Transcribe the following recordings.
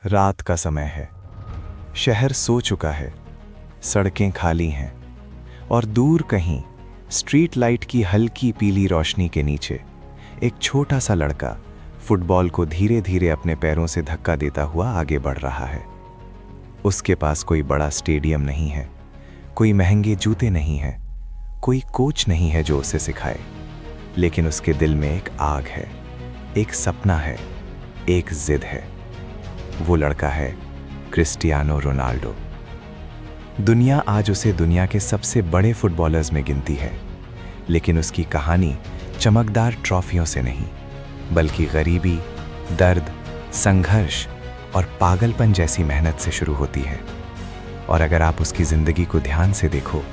रात का समय है। शहर सो चुका है, सड़कें खाली हैं और दूर कहीं स्ट्रीट लाइट की हल्की पीली रोशनी के नीचे एक छोटा सा लड़का फुटबॉल को धीरे धीरे अपने पैरों से धक्का देता हुआ आगे बढ़ रहा है। उसके पास कोई बड़ा स्टेडियम नहीं है, कोई महंगे जूते नहीं हैं, कोई कोच नहीं है जो उसे सिखाए, लेकिन उसके दिल में एक आग है, एक सपना है, एक जिद है। वो लड़का है क्रिस्टियानो रोनाल्डो। दुनिया आज उसे दुनिया के सबसे बड़े फुटबॉलर्स में गिनती है, लेकिन उसकी कहानी चमकदार ट्रॉफियों से नहीं, बल्कि गरीबी, दर्द, संघर्ष और पागलपन जैसी मेहनत से शुरू होती है। और अगर आप उसकी ज़िंदगी को ध्यान से देखो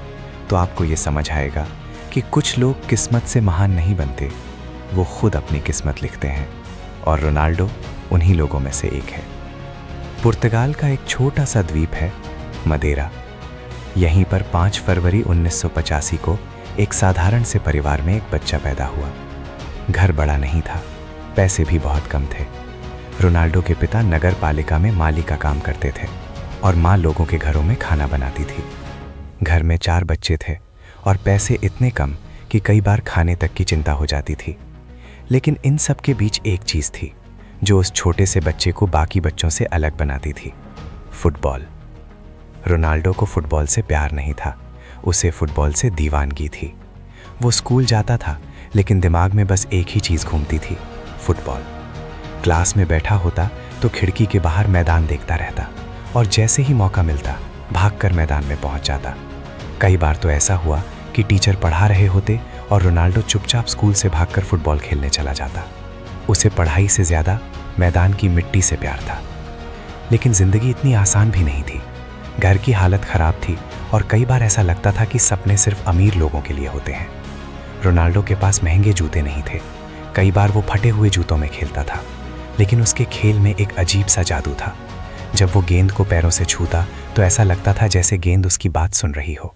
तो आपको ये समझ आएगा कि कुछ लोग किस्मत से महान नहीं बनते, वो खुद अपनी किस्मत लिखते हैं, और रोनाल्डो उन्हीं लोगों में से एक है। पुर्तगाल का एक छोटा सा द्वीप है मदेरा। यहीं पर 5 फरवरी 1985 को एक साधारण से परिवार में एक बच्चा पैदा हुआ। घर बड़ा नहीं था, पैसे भी बहुत कम थे। रोनाल्डो के पिता नगर पालिका में माली का काम करते थे और माँ लोगों के घरों में खाना बनाती थी। घर में 4 बच्चे थे और पैसे इतने कम कि कई बार खाने तक की चिंता हो जाती थी। लेकिन इन सब के बीच एक चीज़ थी जो उस छोटे से बच्चे को बाकी बच्चों से अलग बनाती थी, फुटबॉल। रोनाल्डो को फुटबॉल से प्यार नहीं था, उसे फुटबॉल से दीवानगी थी। वो स्कूल जाता था, लेकिन दिमाग में बस एक ही चीज़ घूमती थी, फुटबॉल। क्लास में बैठा होता तो खिड़की के बाहर मैदान देखता रहता और जैसे ही मौका मिलता भागकर मैदान में पहुंच जाता। कई बार तो ऐसा हुआ कि टीचर पढ़ा रहे होते और रोनाल्डो चुपचाप स्कूल से भागकर फुटबॉल खेलने चला जाता। उसे पढ़ाई से ज़्यादा मैदान की मिट्टी से प्यार था। लेकिन ज़िंदगी इतनी आसान भी नहीं थी। घर की हालत ख़राब थी और कई बार ऐसा लगता था कि सपने सिर्फ अमीर लोगों के लिए होते हैं। रोनाल्डो के पास महंगे जूते नहीं थे, कई बार वो फटे हुए जूतों में खेलता था, लेकिन उसके खेल में एक अजीब सा जादू था। जब वो गेंद को पैरों से छूता तो ऐसा लगता था जैसे गेंद उसकी बात सुन रही हो।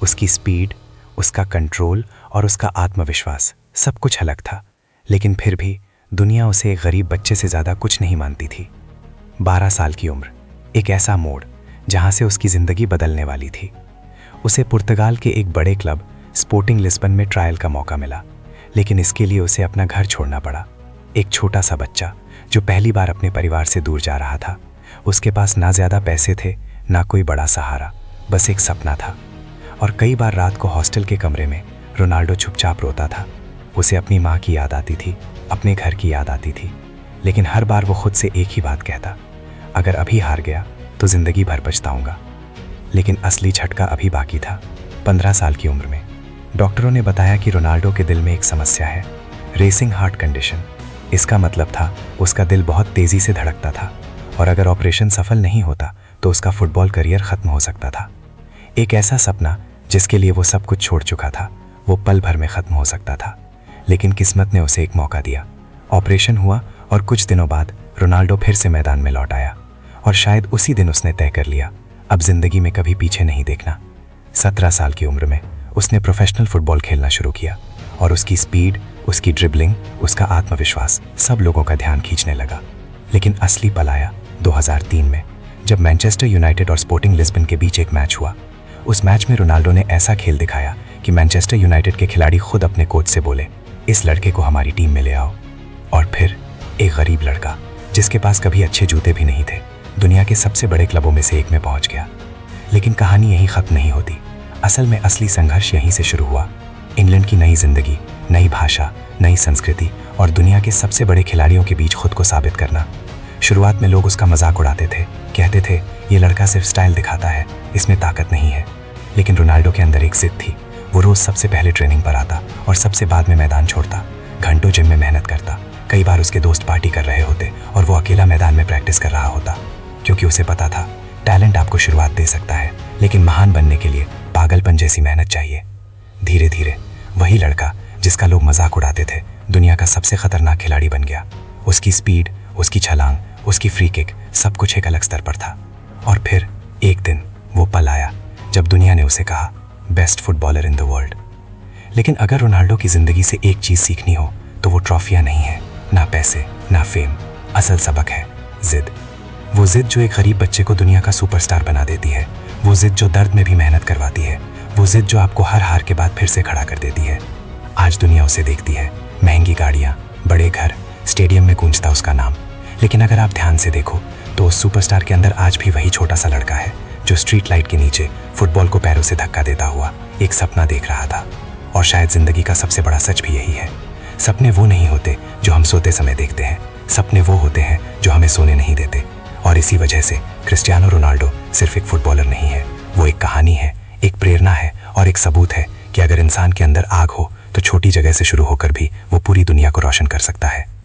उसकी स्पीड, उसका कंट्रोल और उसका आत्मविश्वास सब कुछ अलग था, लेकिन फिर भी दुनिया उसे एक गरीब बच्चे से ज़्यादा कुछ नहीं मानती थी। 12 साल की उम्र, एक ऐसा मोड़ जहाँ से उसकी ज़िंदगी बदलने वाली थी। उसे पुर्तगाल के एक बड़े क्लब स्पोर्टिंग लिस्बन में ट्रायल का मौका मिला, लेकिन इसके लिए उसे अपना घर छोड़ना पड़ा। एक छोटा सा बच्चा जो पहली बार अपने परिवार से दूर जा रहा था। उसके पास ना ज़्यादा पैसे थे, ना कोई बड़ा सहारा, बस एक सपना था। और कई बार रात को हॉस्टल के कमरे में रोनाल्डो चुपचाप रोता था। उसे अपनी माँ की याद आती थी, अपने घर की याद आती थी, लेकिन हर बार वो खुद से एक ही बात कहता, अगर अभी हार गया तो ज़िंदगी भर पछताऊंगा। लेकिन असली झटका अभी बाकी था। 15 साल की उम्र में डॉक्टरों ने बताया कि रोनाल्डो के दिल में एक समस्या है, रेसिंग हार्ट कंडीशन। इसका मतलब था उसका दिल बहुत तेज़ी से धड़कता था और अगर ऑपरेशन सफल नहीं होता तो उसका फुटबॉल करियर ख़त्म हो सकता था। एक ऐसा सपना जिसके लिए वो सब कुछ छोड़ चुका था, वो पल भर में ख़त्म हो सकता था। लेकिन किस्मत ने उसे एक मौका दिया। ऑपरेशन हुआ और कुछ दिनों बाद रोनाल्डो फिर से मैदान में लौट आया और शायद उसी दिन उसने तय कर लिया, अब ज़िंदगी में कभी पीछे नहीं देखना। 17 साल की उम्र में उसने प्रोफेशनल फुटबॉल खेलना शुरू किया और उसकी स्पीड, उसकी ड्रिबलिंग, उसका आत्मविश्वास सब लोगों का ध्यान खींचने लगा। लेकिन असली पल आया 2003 में, जब मैनचेस्टर यूनाइटेड और स्पोर्टिंग लिस्बन के बीच एक मैच हुआ। उस मैच में रोनाल्डो ने ऐसा खेल दिखाया कि मैनचेस्टर यूनाइटेड के खिलाड़ी खुद अपने कोच से बोले, इस लड़के को हमारी टीम में ले आओ। और फिर एक गरीब लड़का जिसके पास कभी अच्छे जूते भी नहीं थे, दुनिया के सबसे बड़े क्लबों में से एक में पहुंच गया। लेकिन कहानी यहीं ख़त्म नहीं होती। असल में असली संघर्ष यहीं से शुरू हुआ। इंग्लैंड की नई जिंदगी, नई भाषा, नई संस्कृति और दुनिया के सबसे बड़े खिलाड़ियों के बीच खुद को साबित करना। शुरुआत में लोग उसका मजाक उड़ाते थे, कहते थे ये लड़का सिर्फ स्टाइल दिखाता है, इसमें ताकत नहीं है। लेकिन रोनाल्डो के अंदर एक जिद थी। वो रोज़ सबसे पहले ट्रेनिंग पर आता और सबसे बाद में मैदान छोड़ता। घंटों जिम में मेहनत करता। कई बार उसके दोस्त पार्टी कर रहे होते और वो अकेला मैदान में प्रैक्टिस कर रहा होता, क्योंकि उसे पता था टैलेंट आपको शुरुआत दे सकता है, लेकिन महान बनने के लिए पागलपन जैसी मेहनत चाहिए। धीरे धीरे वही लड़का जिसका लोग मजाक उड़ाते थे, दुनिया का सबसे खतरनाक खिलाड़ी बन गया। उसकी स्पीड, उसकी छलांग, उसकी फ्री किक, सब कुछ एक अलग स्तर पर था। और फिर एक दिन वो पल आया जब दुनिया ने उसे कहा, best footballer in the world. लेकिन अगर रोनाल्डो की ज़िंदगी से एक चीज़ सीखनी हो तो वो ट्रॉफियाँ नहीं है, ना पैसे, ना फेम। असल सबक है जिद। वो जिद जो एक गरीब बच्चे को दुनिया का सुपरस्टार बना देती है, वो जिद जो दर्द में भी मेहनत करवाती है, वो जिद जो आपको हर हार के बाद फिर से खड़ा कर देती है। आज दुनिया उसे देखती है, महंगी गाड़ियाँ, बड़े घर, स्टेडियम में गूंजता उसका नाम। लेकिन अगर आप ध्यान से देखो तो उस सुपरस्टार के अंदर आज भी वही छोटा सा लड़का है जो स्ट्रीट लाइट के नीचे फुटबॉल को पैरों से धक्का देता हुआ एक सपना देख रहा था। और शायद जिंदगी का सबसे बड़ा सच भी यही है, सपने वो नहीं होते जो हम सोते समय देखते हैं, सपने वो होते हैं जो हमें सोने नहीं देते। और इसी वजह से क्रिस्टियानो रोनाल्डो सिर्फ एक फुटबॉलर नहीं है, वो एक कहानी है, एक प्रेरणा है और एक सबूत है कि अगर इंसान के अंदर आग हो तो छोटी जगह से शुरू होकर भी वो पूरी दुनिया को रोशन कर सकता है।